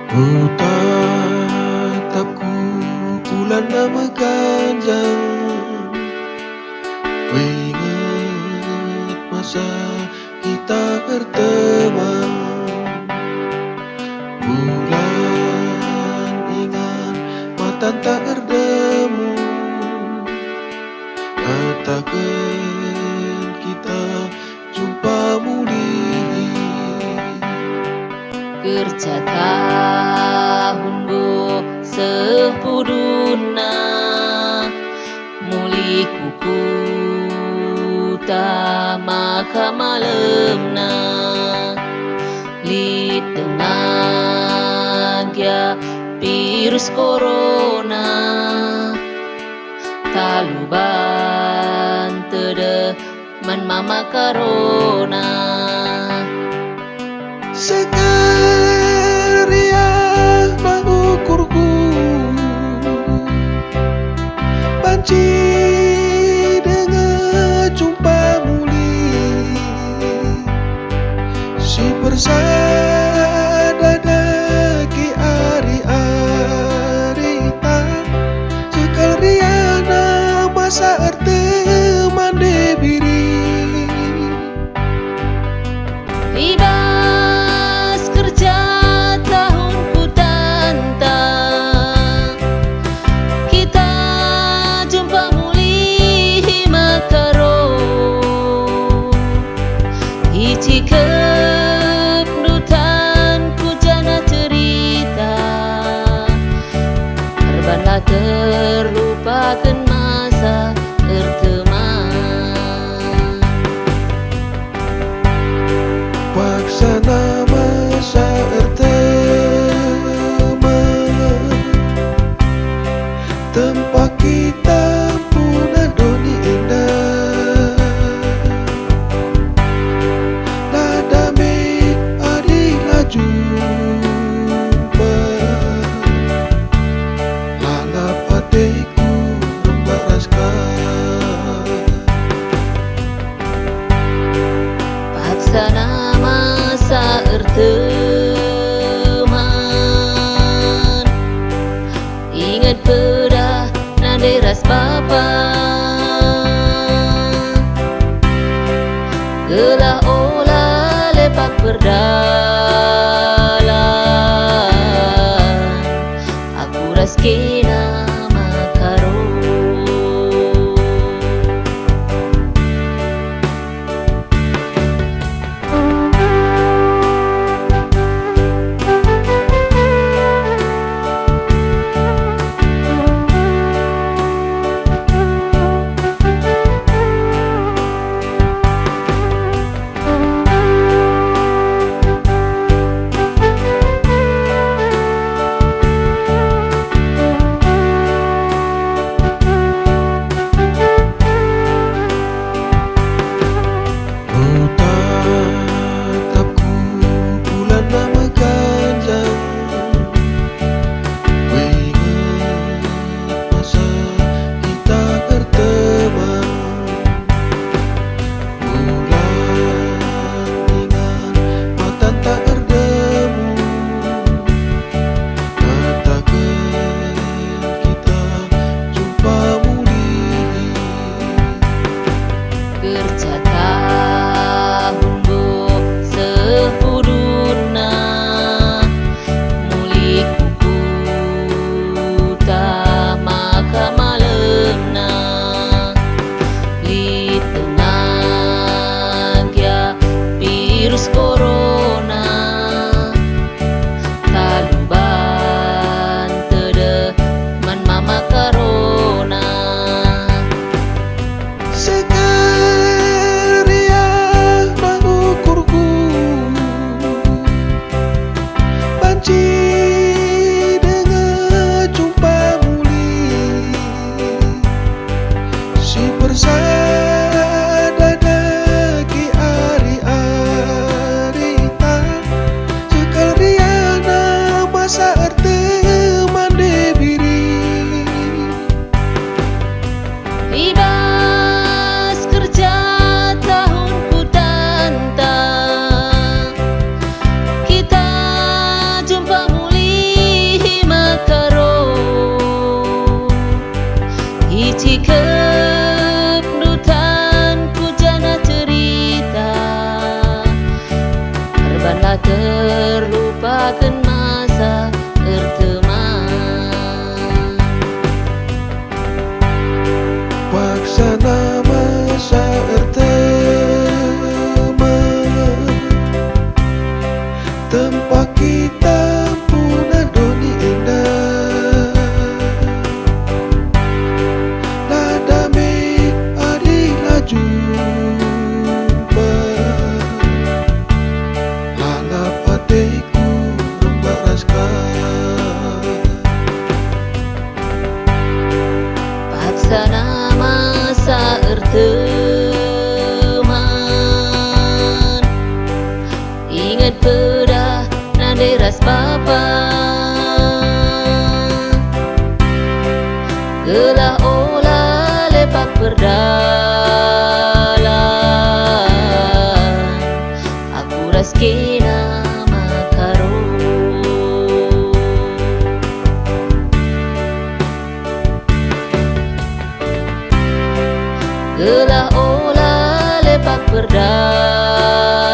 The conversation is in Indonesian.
Oh tatapku bulan meganjang, ku ingat masa kita berteman. Bulan ingat mata tak berdemu, katakan kita jumpa muli. Kerja tahun bo sepuduna muli kuku maka malemna li tengah ya virus corona taluban tede man mama corona Sekeriah mengukurku banci dengan jumpa muli, si persada daki ari-arita sekeriana masa teman debiri. Ibas kerja tahunku tantang kita jumpa muli makaro iji kependutanku jana cerita terbana terlupakan masa berteman. Paksana masa berteman, tempat kita punah doni indah. Nada me adila jumpa, lalap hatiku membaraskan. Paksana masa erteman, ingat pedah naderas bapa, gelah olah lepak berdalan, aku raskina makaro. Oh tatapku bulan meganjang, ku ingat masa kita berteman. Bulan ingat mata tak berdemu, katakan kita jumpa muli. Kerja tahun bo sepuduna muli kuku maka malemna li tengah ya virus corona taluban tede man mama corona. Sekeriah mengukurku banci dengan jumpa muli, si persada daki ari-arita tak terlupakan masa berteman. Paksana masa berteman, tempat kita punah doni indah. Nada me adi laju hatiku membaraskan. Paksana masa erteman, ingat pedah nanderas papa. Gelah olah lepak berdalan, aku raskina gelah olah lepak berdalan.